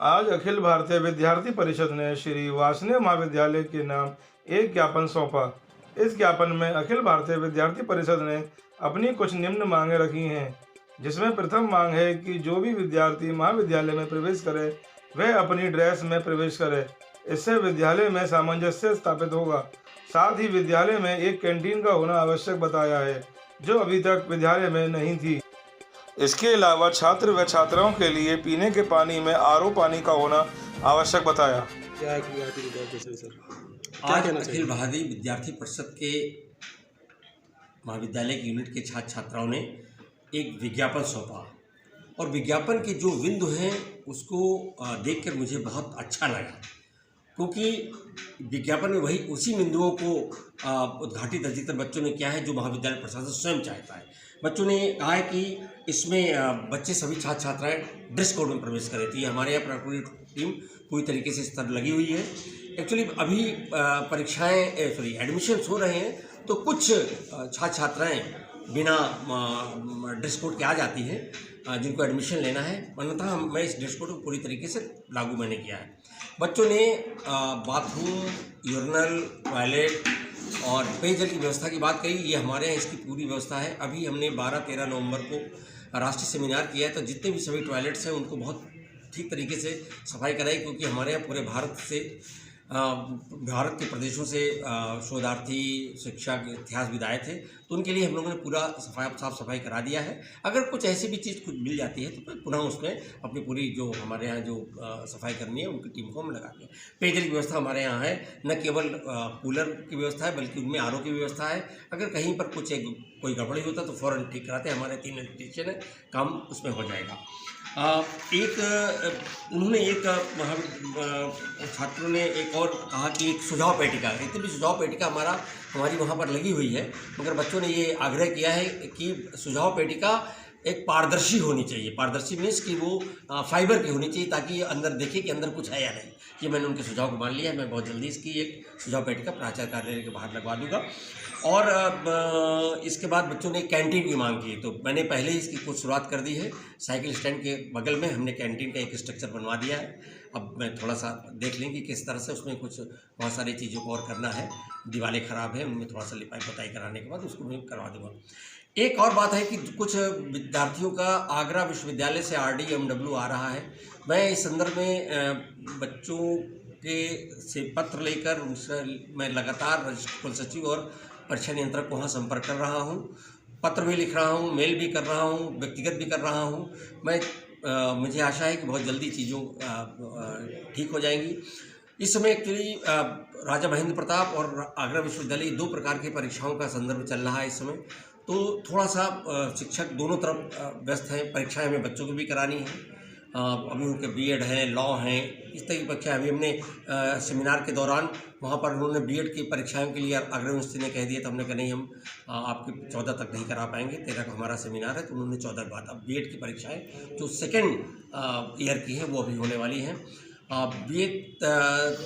आज अखिल भारतीय विद्यार्थी परिषद ने श्री वासने महाविद्यालय के नाम एक ज्ञापन सौंपा। इस ज्ञापन में अखिल भारतीय विद्यार्थी परिषद ने अपनी कुछ निम्न मांगें रखी हैं, जिसमें प्रथम मांग है कि जो भी विद्यार्थी महाविद्यालय में प्रवेश करे वह अपनी ड्रेस में प्रवेश करे। इससे विद्यालय में सामंजस्य स्थापित होगा। साथ ही विद्यालय में एक कैंटीन का होना आवश्यक बताया है, जो अभी तक विद्यालय में नहीं थी। इसके अलावा छात्र व छात्राओं के लिए पीने के पानी में आरओ पानी का होना आवश्यक बताया। आज अखिल भारतीय विद्यार्थी परिषद के महाविद्यालय के यूनिट के छात्र छात्राओं ने एक विज्ञापन सौंपा और विज्ञापन के जो बिंदु हैं उसको देखकर मुझे बहुत अच्छा लगा, क्योंकि विज्ञापन में वही उसी बिंदुओं को उद्घाटित अधिकतर बच्चों ने किया है जो महाविद्यालय प्रशासन स्वयं चाहता है। बच्चों ने कहा है कि इसमें बच्चे सभी छात्र छात्राएँ ड्रेस कोड में प्रवेश करें। तो ये हमारे यहाँ पूरी टीम पूरी तरीके से इस तरह लगी हुई है। एक्चुअली अभी एडमिशन्स हो रहे हैं, तो कुछ छात्र छात्राएँ बिना ड्रेस कोड के आ जाती हैं जिनको एडमिशन लेना है, अन्यथा मैं इस ड्रेस कोड को पूरी तरीके से लागू मैंने किया है। बच्चों ने बाथरूम, यूरिनल, टॉयलेट और पेयजल की व्यवस्था की बात कही। ये हमारे यहाँ इसकी पूरी व्यवस्था है। अभी हमने 12-13 नवंबर को राष्ट्रीय सेमिनार किया है, तो जितने भी सभी टॉयलेट्स हैं उनको बहुत ठीक तरीके से सफाई कराई, क्योंकि हमारे यहाँ पूरे भारत के प्रदेशों से शोधार्थी, शिक्षक, इतिहासविद आए थे, तो उनके लिए हम लोगों ने पूरा साफ सफाई करा दिया है। अगर कुछ ऐसी भी चीज़ कुछ मिल जाती है तो पुनः उसमें अपनी पूरी जो हमारे यहाँ जो सफाई करनी है उनकी टीम को हम लगाते हैं। पेयजल की व्यवस्था हमारे यहाँ है, न केवल कूलर की व्यवस्था है बल्कि उनमें आरओ की व्यवस्था है। अगर कहीं पर कोई गड़बड़ी होता तो फ़ौरन ठीक कराते हैं। हमारे 3 इलेक्ट्रीशियन है, काम उसमें हो जाएगा। छात्रों ने एक और कहा कि एक सुझाव पेटिका, इतनी भी सुझाव पेटिका हमारी वहाँ पर लगी हुई है, मगर बच्चों ने ये आग्रह किया है कि सुझाव पेटिका एक पारदर्शी होनी चाहिए। पारदर्शी मीन्स कि वो फाइबर की होनी चाहिए, ताकि अंदर देखे कि अंदर कुछ है या नहीं। ये मैंने उनके सुझाव को मान लिया है। मैं बहुत जल्दी इसकी एक सुझाव पेटिका प्राचार्य कार्यालय के बाहर लगवा दूंगा। और इसके बाद बच्चों ने कैंटीन की मांग की, तो मैंने पहले ही इसकी कुछ शुरुआत कर दी है। साइकिल स्टैंड के बगल में हमने कैंटीन का एक स्ट्रक्चर बनवा दिया है। अब मैं थोड़ा सा देख लें कि किस तरह से उसमें कुछ बहुत सारी चीज़ों को और करना है। दीवारें ख़राब हैं, उनमें थोड़ा सा लिपाई पोताई कराने के बाद उसको मैं करवा दूँगा। एक और बात है कि कुछ विद्यार्थियों का आगरा विश्वविद्यालय से RDMW आ रहा है। मैं इस संदर्भ में बच्चों से पत्र लेकर उनसे मैं लगातार रजिस्ट्रार कुलसचिव और परीक्षा नियंत्रक को वहाँ संपर्क कर रहा हूँ। पत्र भी लिख रहा हूँ, मेल भी कर रहा हूँ, व्यक्तिगत भी कर रहा हूँ। मुझे आशा है कि बहुत जल्दी चीज़ों ठीक हो जाएंगी। इस समय एक्चुअली राजा महेंद्र प्रताप और आगरा विश्वविद्यालय 2 प्रकार की परीक्षाओं का संदर्भ चल रहा है इस समय, तो थोड़ा सा शिक्षक दोनों तरफ व्यस्त हैं। परीक्षाएं हमें बच्चों को भी करानी है। अभी उनके BEd हैं, लॉ हैं, इस तरह की परीक्षाएं। अभी हमने सेमिनार के दौरान वहाँ पर उन्होंने BEd की परीक्षाओं के लिए आगरा यूनिवर्सिटी ने कह दिया, तो हमने कहा नहीं, हम आपके 14 तक नहीं करा पाएंगे, 13 का हमारा सेमिनार है, तो उन्होंने 14 के बाद अब BEd की परीक्षाएँ जो 2nd ईयर की हैं वो अभी होने वाली हैं। BEd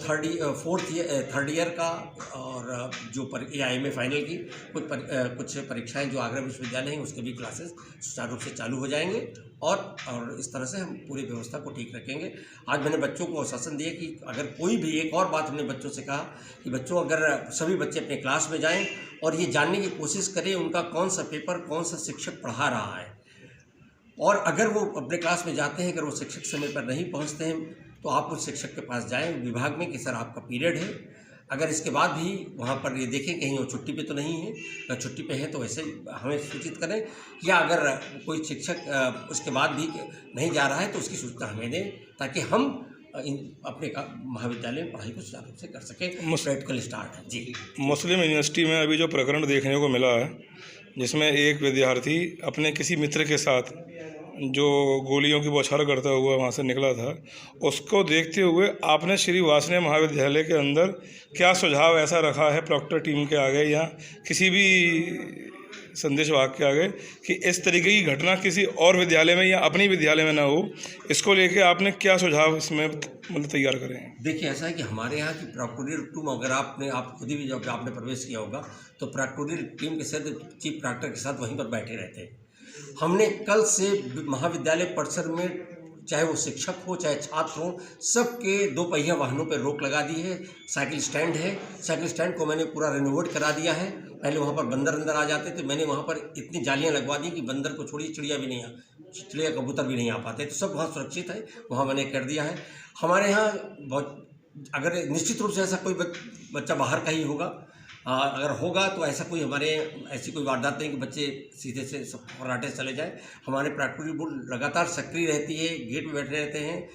थर्ड ईयर का और जो AIMA फाइनल की कुछ परीक्षाएं जो आगरा विश्वविद्यालय हैं उसके भी क्लासेस सुचारू रूप से चालू हो जाएंगे और इस तरह से हम पूरी व्यवस्था को ठीक रखेंगे। आज मैंने बच्चों को आश्वासन दिया कि अगर कोई भी, एक और बात हमने बच्चों से कहा कि बच्चों अगर सभी बच्चे अपने क्लास में जाएँ और ये जानने की कोशिश करें उनका कौन सा पेपर कौन सा शिक्षक पढ़ा रहा है, और अगर वो अपने क्लास में जाते हैं, अगर वो शिक्षक समय पर नहीं पहुँचते हैं तो आप उस शिक्षक के पास जाएं विभाग में कि सर आपका पीरियड है। अगर इसके बाद भी वहाँ पर ये देखें कहीं वो छुट्टी पे तो नहीं है, अगर छुट्टी पे है तो वैसे हमें सूचित करें, या अगर कोई शिक्षक उसके बाद भी नहीं जा रहा है तो उसकी सूचना हमें दें, ताकि हम अपने महाविद्यालय में पढ़ाई को सुचारू रूप से कर सकें। प्रैक्टिकल स्टार्ट है जी। मुस्लिम यूनिवर्सिटी में अभी जो प्रकरण देखने को मिला है, जिसमें एक विद्यार्थी अपने किसी मित्र के साथ जो गोलियों की बौछार करता हुआ वहाँ से निकला था, उसको देखते हुए आपने श्री वासने महाविद्यालय के अंदर क्या सुझाव ऐसा रखा है प्रॉक्टर टीम के आगे या किसी भी संदेश वाहक के आगे कि इस तरीके की घटना किसी और विद्यालय में या अपनी विद्यालय में ना हो? इसको लेके आपने क्या सुझाव इसमें मतलब तैयार करे हैं? देखिए, ऐसा है कि हमारे यहाँ की प्रॉक्टोरियल टीम, अगर आप खुद भी जब आपने प्रवेश किया होगा तो प्रॉक्टोरियल टीम के साथ चीफ प्रॉक्टर के साथ वहीं पर बैठे रहते हैं। हमने कल से महाविद्यालय परिसर में चाहे वो शिक्षक हो चाहे छात्र हो, सबके 2 पहिया वाहनों पर रोक लगा दी है। साइकिल स्टैंड है, साइकिल स्टैंड को मैंने पूरा रेनोवेट करा दिया है। पहले वहाँ पर बंदर अंदर आ जाते थे, मैंने वहाँ पर इतनी जालियाँ लगवा दी कि बंदर को छोड़िए चिड़िया कबूतर भी नहीं आ पाते, तो सब वहाँ सुरक्षित है, वहाँ मैंने कर दिया है। हमारे यहाँ बहुत, अगर निश्चित रूप से ऐसा कोई बच्चा बाहर का ही होगा, अगर होगा तो ऐसा कोई हमारे ऐसी कोई वारदात नहीं कि बच्चे सीधे से फर्राटे से चले जाए। हमारे प्राइमरी बोर्ड लगातार सक्रिय रहती है, गेट पे बैठे रहते हैं,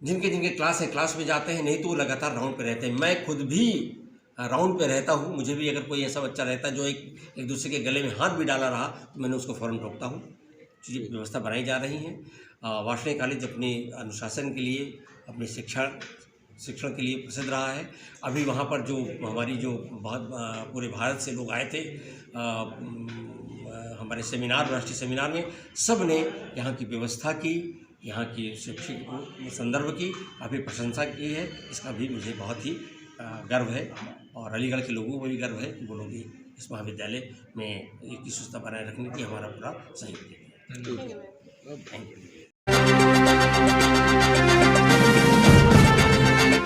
जिनके क्लास है क्लास में जाते हैं, नहीं तो वो लगातार राउंड पे रहते हैं। मैं खुद भी राउंड पे रहता हूँ, मुझे भी अगर कोई ऐसा बच्चा रहता है जो एक दूसरे के गले में हाथ भी डाला रहा तो मैंने उसको फ़ौरन रोकता हूँ। चीज़ें व्यवस्था बनाई जा रही हैं। वार्षणेय कॉलेज अपने अनुशासन के लिए, अपने शिक्षण के लिए प्रसिद्ध रहा है। अभी वहाँ पर जो हमारी जो बहुत पूरे भारत से लोग आए थे हमारे सेमिनार, राष्ट्रीय सेमिनार में, सब ने यहाँ की व्यवस्था की, यहाँ की शैक्षिक संदर्भ की काफ़ी प्रशंसा की है। इसका भी मुझे बहुत ही गर्व है और अलीगढ़ के लोगों को भी गर्व है कि वो लोग इस महाविद्यालय में एक विशेषता बनाए रखने की हमारा पूरा सहयोग देते हैं। Thank you.